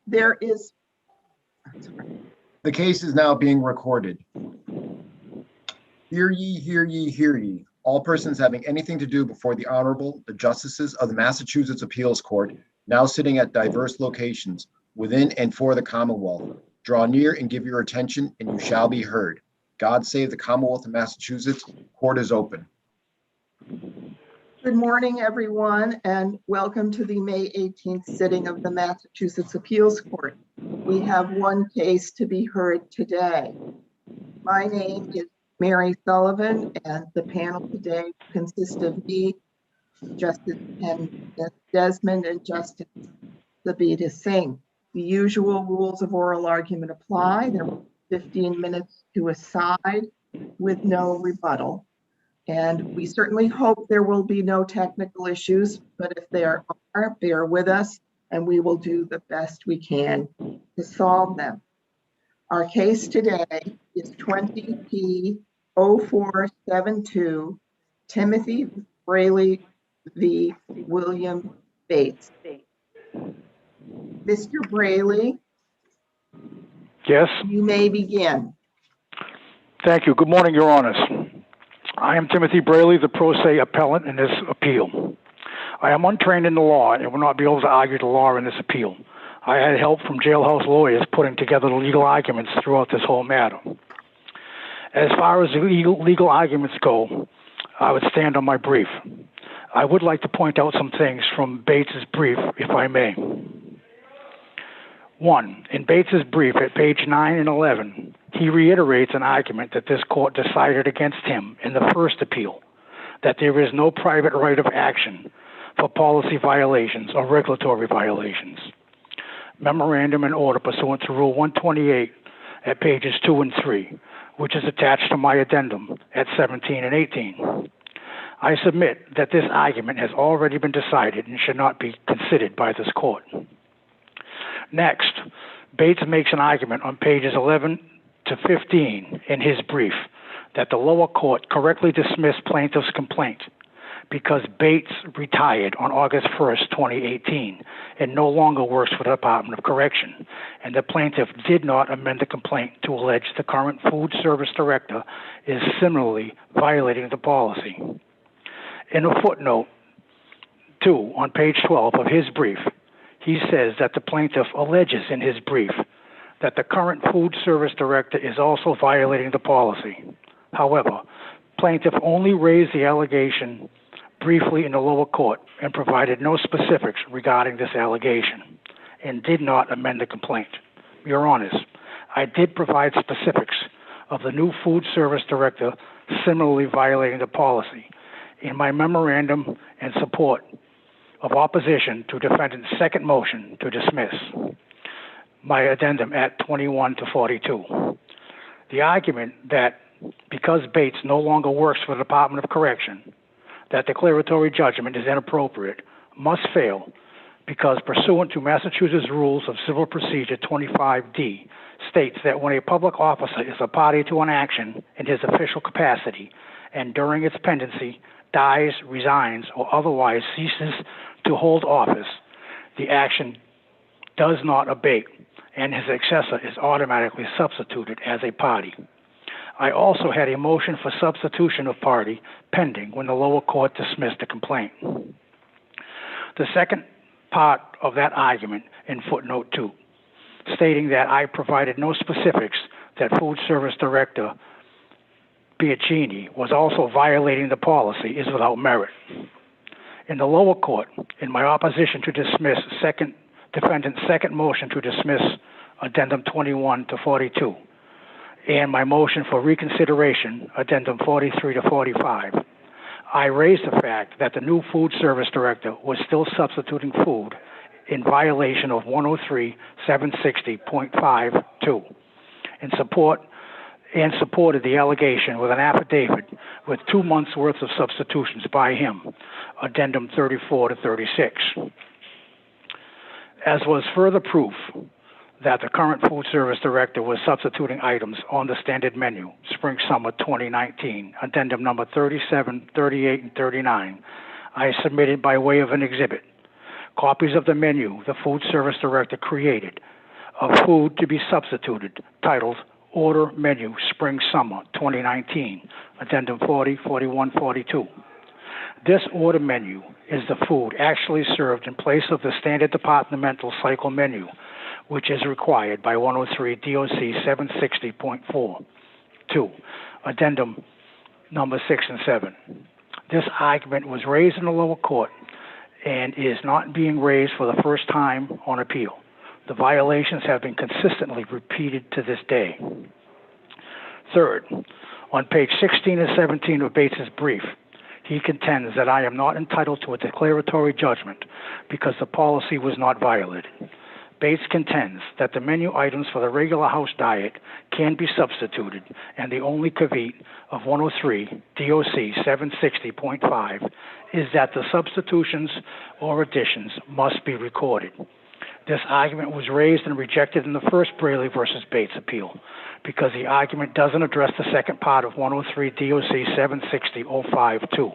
There is. The case is now being recorded. Hear ye, hear ye, hear ye. All persons having anything to do before the Honorable, the Justices of the Massachusetts Appeals Court, now sitting at diverse locations within and for the Commonwealth, draw near and give your attention, and you shall be heard. God save the Commonwealth of Massachusetts. Court is open. Good morning, everyone, and welcome to the May 18th sitting of the Massachusetts Appeals Court. We have one case to be heard today. My name is Mary Sullivan, and the panel today consists of me, Justice Desmond, and Justice Singh. The usual rules of oral argument apply. There are 15 minutes to a side with no rebuttal. And we certainly hope there will be no technical issues, but if there are, bear with us, and we will do the best we can to solve them. Our case today is 20P0472, Timothy BRALEY v. William Bates. Mr. BRALEY? Yes. You may begin. Thank you. Good morning, Your Honors. I am Timothy BRALEY, the pro se appellant in this appeal. I am untrained in the law and will not be able to argue the law in this appeal. I had help from jailhouse lawyers putting together the legal arguments throughout this whole matter. As far as the legal arguments go, I would stand on my brief. I would like to point out some things from Bates' brief, if I may. 1. In Bates' brief at page 9 and 11, he reiterates an argument that this court decided against him in the first appeal, that there is no private right of action for policy violations or regulatory violations. Memorandum and order pursuant to Rule 128 at pages 2 and 3, which is attached to my addendum at 17 and 18. I submit that this argument has already been decided and should not be considered by this court. Next, Bates makes an argument on pages 11 to 15 in his brief that the lower court correctly dismissed plaintiff's complaint because Bates retired on August 1st, 2018, and no longer works for the Department of Correction, and the plaintiff did not amend the complaint to allege the current food service director is similarly violating the policy. In a footnote 2 on page 12 of his brief, he says that the plaintiff alleges in his brief that the current food service director is also violating the policy. However, plaintiff only raised the allegation briefly in the lower court and provided no specifics regarding this allegation and did not amend the complaint. Your Honors, I did provide specifics of the new food service director similarly violating the policy in my memorandum and support of opposition to defendant's second motion to dismiss, my addendum at 21 to 42. The argument that because Bates no longer works for the Department of Correction, that declaratory judgment is inappropriate must fail because pursuant to Massachusetts Rules of Civil Procedure 25D states that when a public officer is a party to an action in his official capacity and during its pendency dies, resigns, or otherwise ceases to hold office, the action does not abate and his successor is automatically substituted as a party. I also had a motion for substitution of party pending when the lower court dismissed the complaint. The second part of that argument in footnote 2, stating that I provided no specifics that food service director Biagini was also violating the policy is without merit. In the lower court, in my opposition to dismiss defendant's second motion to dismiss addendum 21 to 42, and my motion for reconsideration, addendum 43 to 45, I raised the fact that the new food service director was still substituting food in violation of 103-760.52 and supported the allegation with an affidavit with 2 months' worth of substitutions by him, addendum 34 to 36. As was further proof that the current food service director was substituting items on the standard menu, spring-summer 2019, addendum number 37, 38, and 39, I submitted by way of an exhibit copies of the menu the food service director created of food to be substituted, titled Order Menu Spring Summer 2019, Addendum 40, 41, 42. This order menu is the food actually served in place of the standard departmental cycle menu, which is required by 103 DOC 760.4. 2. Addendum number 6 and 7. This argument was raised in the lower court and is not being raised for the first time on appeal. The violations have been consistently repeated to this day. Third, on page 16 and 17 of Bates' brief, he contends that I am not entitled to a declaratory judgment because the policy was not violated. Bates contends that the menu items for the regular house diet can be substituted, and the only caveat of 103 DOC 760.5 is that the substitutions or additions must be recorded. This argument was raised and rejected in the first BRALEY versus Bates appeal because the argument doesn't address the second part of 103 DOC 760.05.2,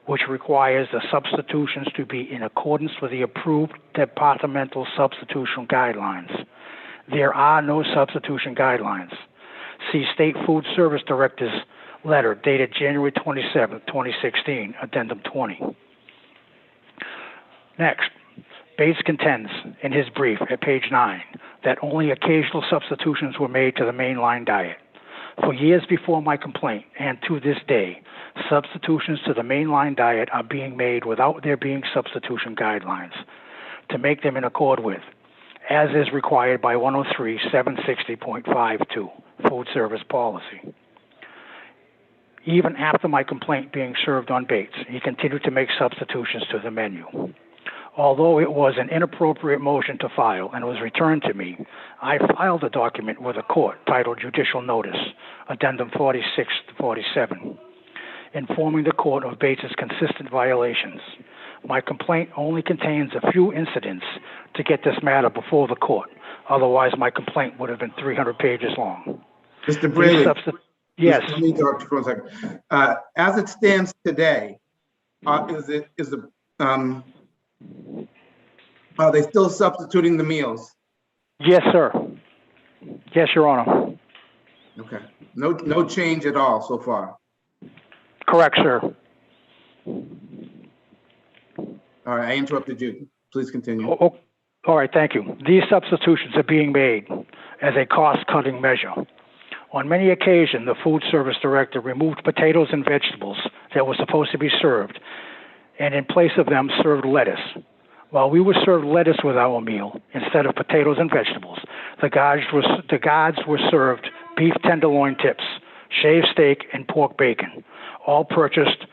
which requires the substitutions to be in accordance with the approved departmental substitution guidelines. There are no substitution guidelines. See State Food Service Director's letter dated January 27, 2016, Addendum 20. Next, Bates contends in his brief at page 9 that only occasional substitutions were made to the mainline diet. For years before my complaint and to this day, substitutions to the mainline diet are being made without there being substitution guidelines to make them in accord with, as is required by 103 760.52 Food Service Policy. Even after my complaint being served on Bates, he continued to make substitutions to the menu. Although it was an inappropriate motion to file and was returned to me, I filed a document with a court titled Judicial Notice, Addendum 46 to 47, informing the court of Bates' consistent violations. My complaint only contains a few incidents to get this matter before the court. Otherwise, my complaint would have been 300 pages long. Mr. BRALEY, yes. Let me interrupt you for a second. As it stands today, are they still substituting the meals? Yes, sir. Yes, Your Honor. Okay. No change at all so far. Correct, sir. All right, I interrupted you. Please continue. All right, thank you. These substitutions are being made as a cost-cutting measure. On many occasions, the food service director removed potatoes and vegetables that were supposed to be served, and in place of them served lettuce. While we were served lettuce with our meal instead of potatoes and vegetables, the guards were served beef tenderloin tips, shaved steak, and pork bacon, all purchased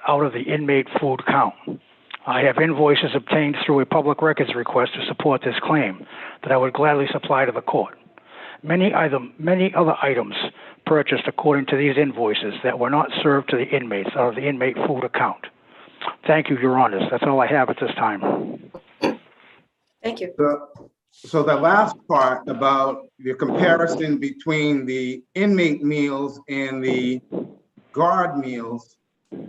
out of the inmate food count. I have invoices obtained through a public records request to support this claim that I would gladly supply to the court. Many other items purchased according to these invoices that were not served to the inmates out of the inmate food account. Thank you, Your Honors. That's all I have at this time. Thank you. So the last part about the comparison between the inmate meals and the guard meals,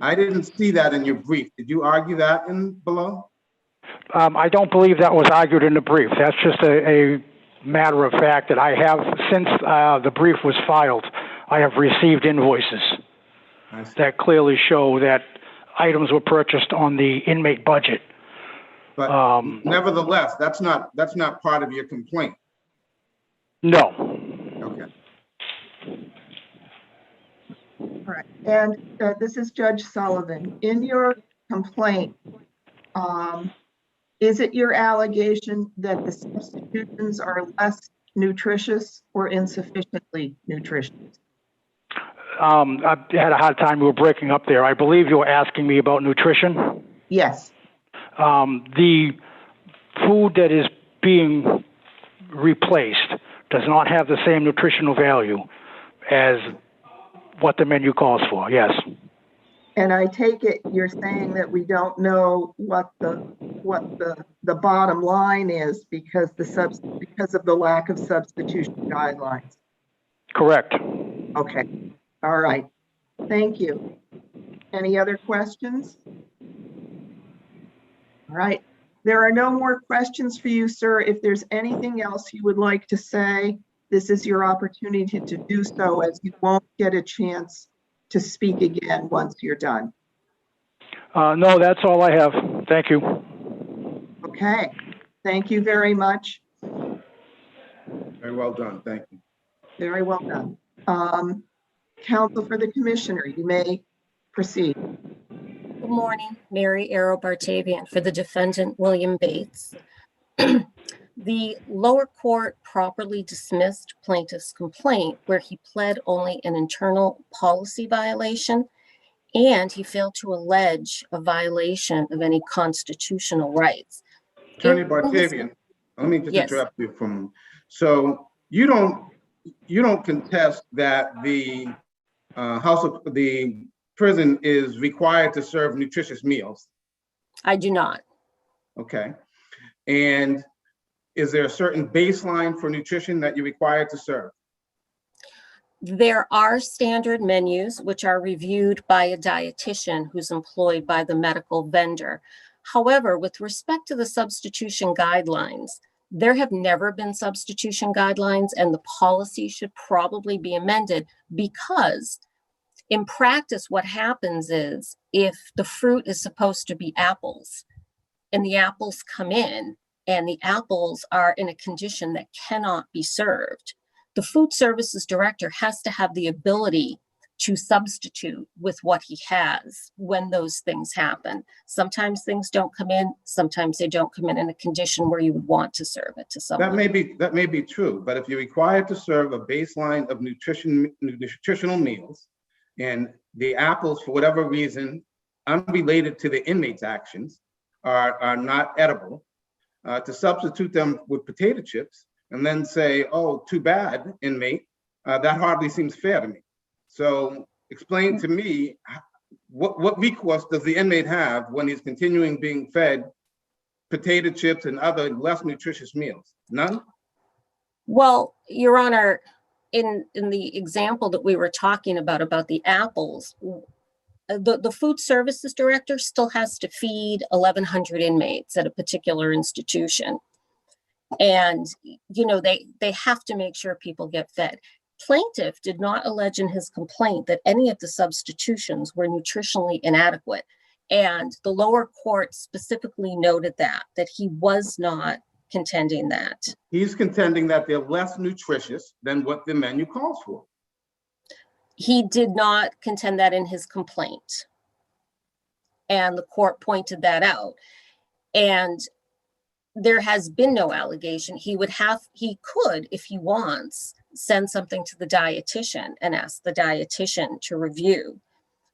I didn't see that in your brief. Did you argue that in below? I don't believe that was argued in the brief. That's just a matter of fact that I have, since the brief was filed, I have received invoices that clearly show that items were purchased on the inmate budget. But nevertheless, that's not part of your complaint. No. Okay. All right, and this is Judge Sullivan. In your complaint, is it your allegation that the substitutions are less nutritious or insufficiently nutritious? I had a hard time. We were breaking up there. I believe you were asking me about nutrition. Yes. The food that is being replaced does not have the same nutritional value as what the menu calls for. Yes. And I take it you're saying that we don't know what the bottom line is because of the lack of substitution guidelines. Correct. Okay. All right. Thank you. Any other questions? All right. There are no more questions for you, sir. If there's anything else you would like to say, this is your opportunity to do so, as you won't get a chance to speak again once you're done. No, that's all I have. Thank you. Okay, thank you very much. Very well done. Thank you. Very well done. Counsel for the commissioner, you may proceed. Good morning, Mary Arrow Bartavian for the defendant, William Bates. The lower court properly dismissed plaintiff's complaint where he pled only an internal policy violation, and he failed to allege a violation of any constitutional rights. Attorney Bartavian, let me just interrupt you for a moment. So you don't contest that the the prison is required to serve nutritious meals? I do not. Okay. And is there a certain baseline for nutrition that you're required to serve? There are standard menus which are reviewed by a dietitian who's employed by the medical vendor. However, with respect to the substitution guidelines, there have never been substitution guidelines, and the policy should probably be amended, because in practice, what happens is if the fruit is supposed to be apples and the apples come in and the apples are in a condition that cannot be served, the food services director has to have the ability to substitute with what he has when those things happen. Sometimes things don't come in, sometimes they don't come in a condition where you would want to serve it to someone. That may be true, but if you're required to serve a baseline of nutritional meals, and the apples, for whatever reason, unrelated to the inmate's actions, are not edible, to substitute them with potato chips and then say, oh, too bad, inmate, that hardly seems fair to me. So explain to me, what recourse does the inmate have when he's continuing being fed potato chips and other less nutritious meals? None? Well, Your Honor, in the example that we were talking about the apples, the food services director still has to feed 1,100 inmates at a particular institution. And, you know, they have to make sure people get fed. Plaintiff did not allege in his complaint that any of the substitutions were nutritionally inadequate. And the lower court specifically noted that he was not contending that. He's contending that they're less nutritious than what the menu calls for. He did not contend that in his complaint. And the court pointed that out. And there has been no allegation. He could, if he wants, send something to the dietitian and ask the dietitian to review.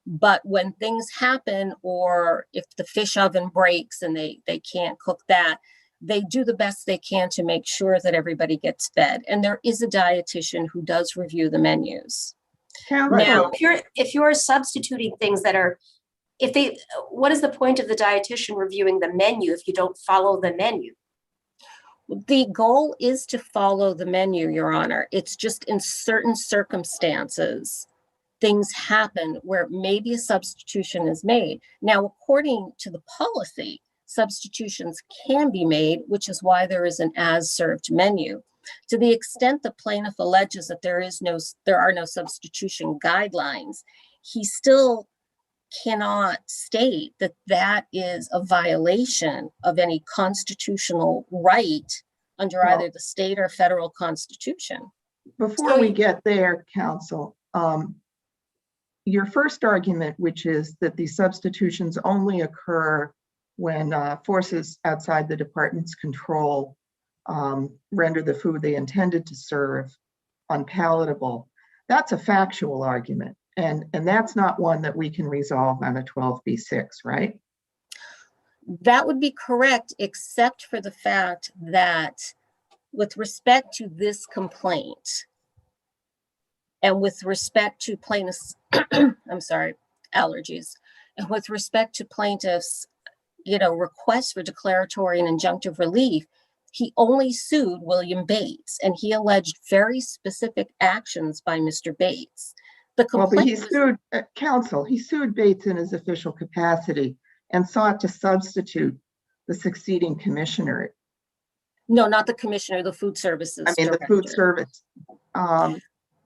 But when things happen, or if the fish oven breaks and they can't cook that, they do the best they can to make sure that everybody gets fed. And there is a dietitian who does review the menus. Now, if you're substituting things that are, what is the point of the dietitian reviewing the menu if you don't follow the menu? The goal is to follow the menu, Your Honor. It's just in certain circumstances, things happen where maybe a substitution is made. Now, according to the policy, substitutions can be made, which is why there is an as-served menu. To the extent the plaintiff alleges that there are no substitution guidelines, he still cannot state that that is a violation of any constitutional right under either the state or federal constitution. Before we get there, counsel, your first argument, which is that the substitutions only occur when forces outside the department's control render the food they intended to serve unpalatable, that's a factual argument. And that's not one that we can resolve on a 12b6, right? That would be correct, except for the fact that with respect to this complaint and with respect to plaintiffs, allergies, and with respect to plaintiffs, requests for declaratory and injunctive relief, he only sued William Bates, and he alleged very specific actions by Mr. Bates. The complaint he sued counsel. He sued Bates in his official capacity and sought to substitute the succeeding commissioner. No, not the commissioner, the food services I mean, the food director. service.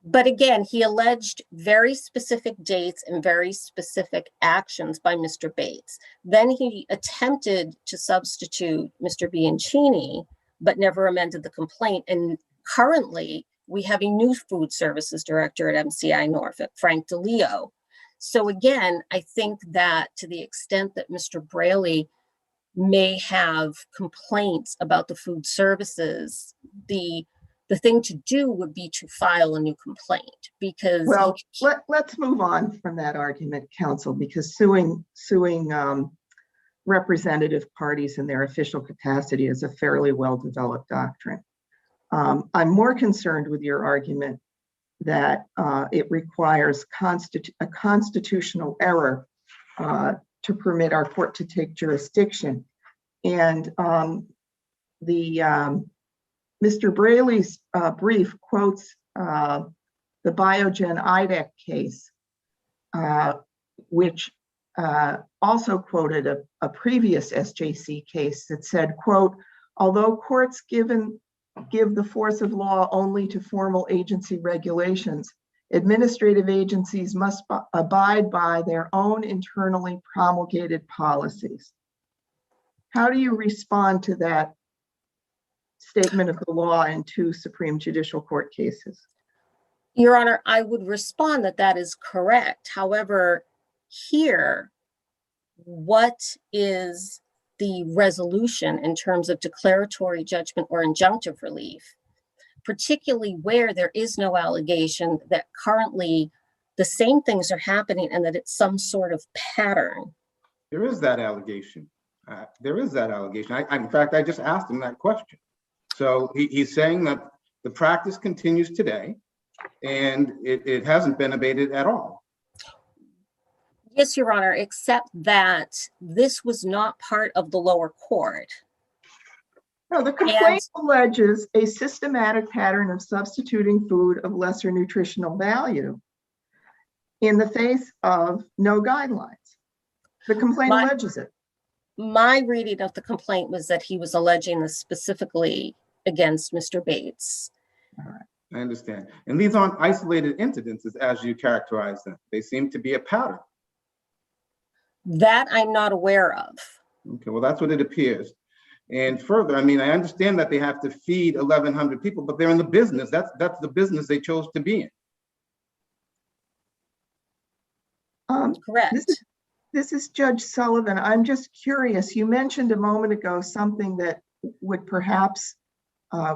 But again, he alleged very specific dates and very specific actions by Mr. Bates. Then he attempted to substitute Mr. Bianchini, but never amended the complaint. And currently, we have a new food services director at MCI Norfolk, Frank DeLeo. So again, I think that to the extent that Mr. BRALEY may have complaints about the food services, the thing to do would be to file a new complaint, because Well, let's move on from that argument, counsel, because suing representative parties in their official capacity is a fairly well-developed doctrine. I'm more concerned with your argument that it requires a constitutional error to permit our court to take jurisdiction. And Mr. BRALEY's brief quotes the Biogen IDEC case, which also quoted a previous SJC case that said, quote, although courts give the force of law only to formal agency regulations, administrative agencies must abide by their own internally promulgated policies. How do you respond to that statement of the law in two Supreme Judicial Court cases? Your Honor, I would respond that that is correct. However, here, what is the resolution in terms of declaratory judgment or injunctive relief, particularly where there is no allegation that currently the same things are happening and that it's some sort of pattern? There is that allegation. There is that allegation. In fact, I just asked him that question. So he's saying that the practice continues today and it hasn't been abated at all. Yes, Your Honor, except that this was not part of the lower court. No, the complaint alleges a systematic pattern of substituting food of lesser nutritional value in the face of no guidelines. The complaint alleges it. My reading of the complaint was that he was alleging this specifically against Mr. Bates. All right, I understand. And these aren't isolated incidences as you characterize them. They seem to be a pattern. That I'm not aware of. Okay, well, that's what it appears. And further, I mean, I understand that they have to feed 1,100 people, but they're in the business. That's the business they chose to be in. Correct. This is Judge Sullivan. I'm just curious. You mentioned a moment ago something that would perhaps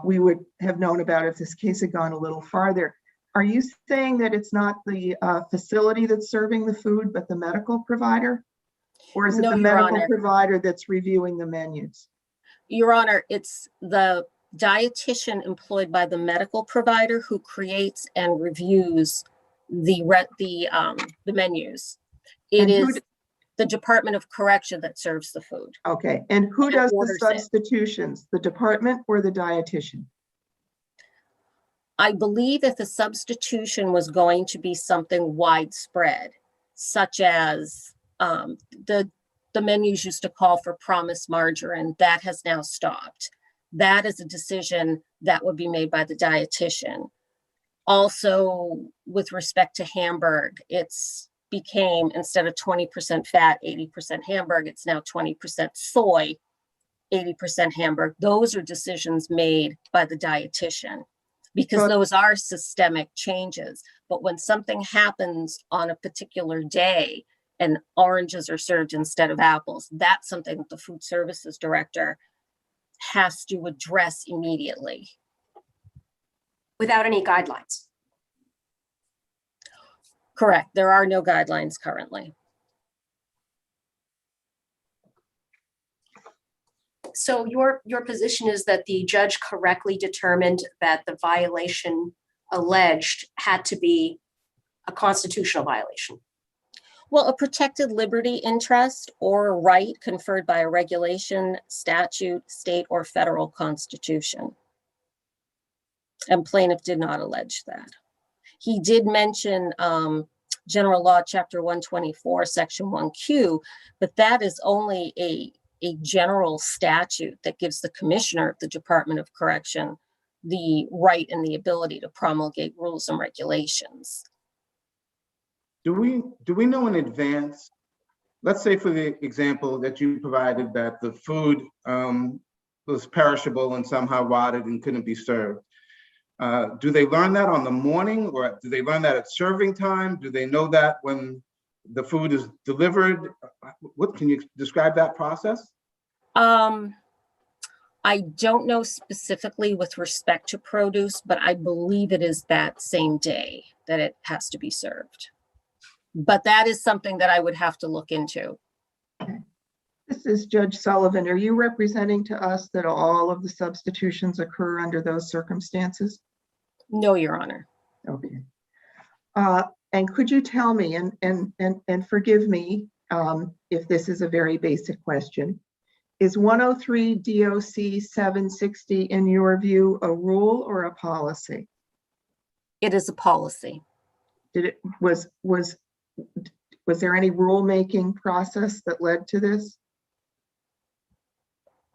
we would have known about if this case had gone a little farther. Are you saying that it's not the facility that's serving the food, but the medical provider? Or is it the medical provider that's reviewing the menus? Your Honor, it's the dietitian employed by the medical provider who creates and reviews the menus. It is the Department of Correction that serves the food. Okay, and who does the substitutions, the department or the dietitian? I believe if the substitution was going to be something widespread, such as the menus used to call for promised margarine, that has now stopped. That is a decision that would be made by the dietitian. Also, with respect to Hamburg, it's became, instead of 20% fat, 80% Hamburg, it's now 20% soy, 80% Hamburg. Those are decisions made by the dietitian because those are systemic changes. But when something happens on a particular day and oranges are served instead of apples, that's something that the food services director has to address immediately. Without any guidelines. Correct. There are no guidelines currently. So your position is that the judge correctly determined that the violation alleged had to be a constitutional violation? Well, a protected liberty interest or a right conferred by a regulation, statute, state, or federal constitution. And plaintiff did not allege that. He did mention General Law, Chapter 124, Section 1Q, but that is only a a general statute that gives the commissioner of the Department of Correction the right and the ability to promulgate rules and regulations. Do we know in advance, let's say for the example that you provided, that the food was perishable and somehow rotted and couldn't be served. Do they learn that on the morning, or do they learn that at serving time? Do they know that when the food is delivered? What, can you describe that process? I don't know specifically with respect to produce, but I believe it is that same day that it has to be served. But that is something that I would have to look into. This is Judge Sullivan. Are you representing to us that all of the substitutions occur under those circumstances? No, Your Honor. Okay. And could you tell me, and forgive me if this is a very basic question, is 103 DOC 760 in your view a rule or a policy? It is a policy. Was there any rulemaking process that led to this?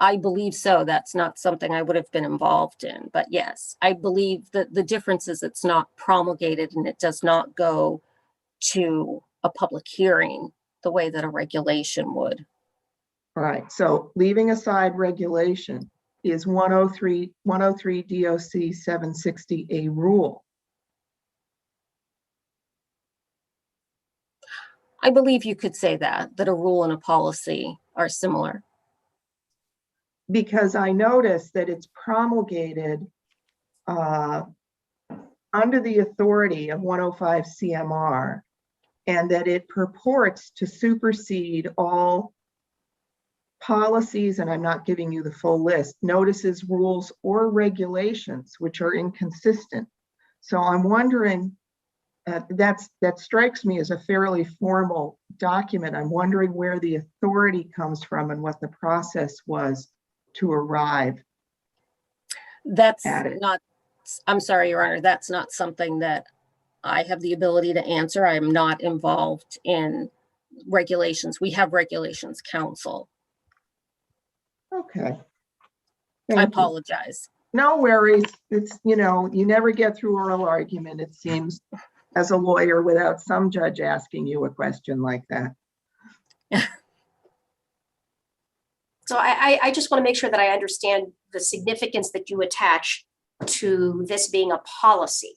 I believe so. That's not something I would have been involved in, but yes, I believe that the difference is it's not promulgated and it does not go to a public hearing the way that a regulation would. Right. So leaving aside regulation, is 103 DOC 760 a rule? I believe you could say that a rule and a policy are similar. Because I noticed that it's promulgated under the authority of 105 CMR, and that it purports to supersede all policies, and I'm not giving you the full list, notices, rules, or regulations which are inconsistent. So I'm wondering, that strikes me as a fairly formal document. I'm wondering where the authority comes from and what the process was to arrive. That's at it. not, I'm sorry, Your Honor, that's not something that I have the ability to answer. I'm not involved in regulations. We have regulations council. Okay. I Thank you. apologize. No worries. It's, you know, you never get through oral argument, it seems, as a lawyer without some judge asking you a question like that. So I just want to make sure that I understand the significance that you attach to this being a policy.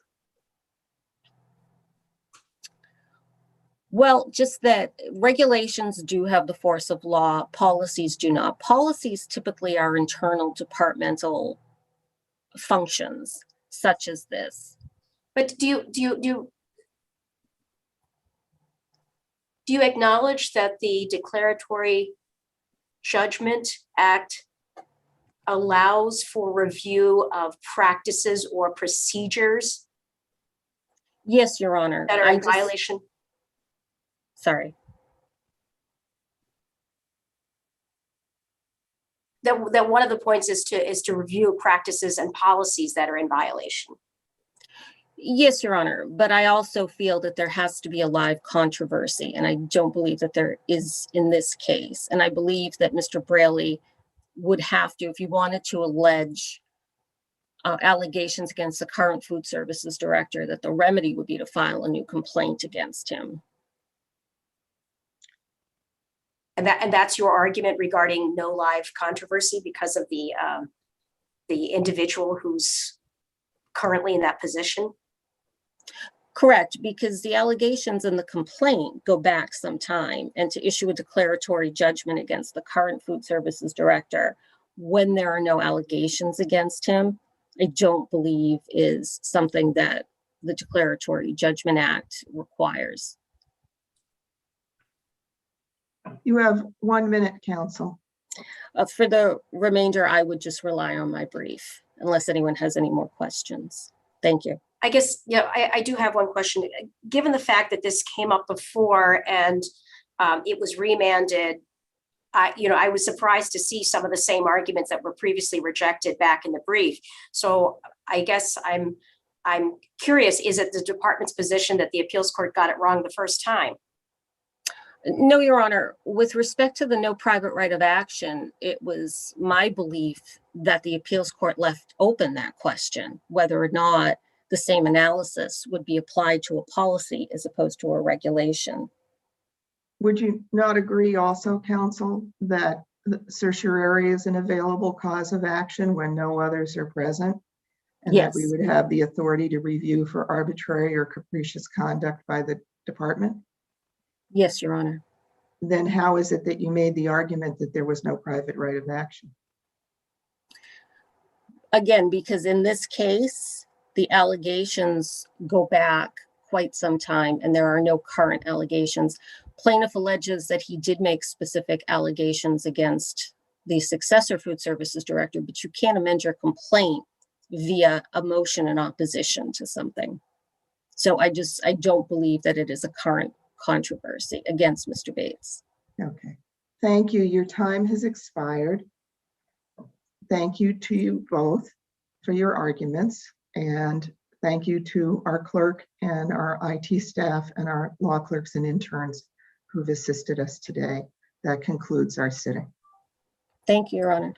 Well, just that regulations do have the force of law, policies do not. Policies typically are internal departmental functions, such as this. But do you acknowledge that the Declaratory Judgment Act allows for review of practices or procedures Yes, Your Honor. that are in violation? Sorry. That one of the points is to review practices and policies that are in violation. Yes, Your Honor, but I also feel that there has to be a live controversy, and I don't believe that there is in this case. And I believe that Mr. BRALEY would have to, if he wanted to allege allegations against the current food services director, that the remedy would be to file a new complaint against him. And that's your argument regarding no live controversy because of the individual who's currently in that position? Correct, because the allegations in the complaint go back some time, and to issue a declaratory judgment against the current food services director when there are no allegations against him, I don't believe is something that the Declaratory Judgment Act requires. You have 1 minute, counsel. For the remainder, I would just rely on my brief, unless anyone has any more questions. Thank you. I guess, yeah, I do have one question. Given the fact that this came up before and it was remanded, I was surprised to see some of the same arguments that were previously rejected back in the brief. So I guess I'm curious, is it the department's position that the appeals court got it wrong the first time? No, Your Honor, with respect to the no private right of action, it was my belief that the appeals court left open that question, whether or not the same analysis would be applied to a policy as opposed to a regulation. Would you not agree also, counsel, that certiorari is an available cause of action when no others are present? And that we Yes. would have the authority to review for arbitrary or capricious conduct by the department? Yes, Your Honor. Then how is it that you made the argument that there was no private right of action? Again, because in this case, the allegations go back quite some time and there are no current allegations. Plaintiff alleges that he did make specific allegations against the successor food services director, but you can't amend your complaint via a motion in opposition to something. So I don't believe that it is a current controversy against Mr. Bates. Okay, thank you. Your time has expired. Thank you to you both for your arguments, and thank you to our clerk and our IT staff and our law clerks and interns who've assisted us today. That concludes our sitting. Thank you, Your Honor.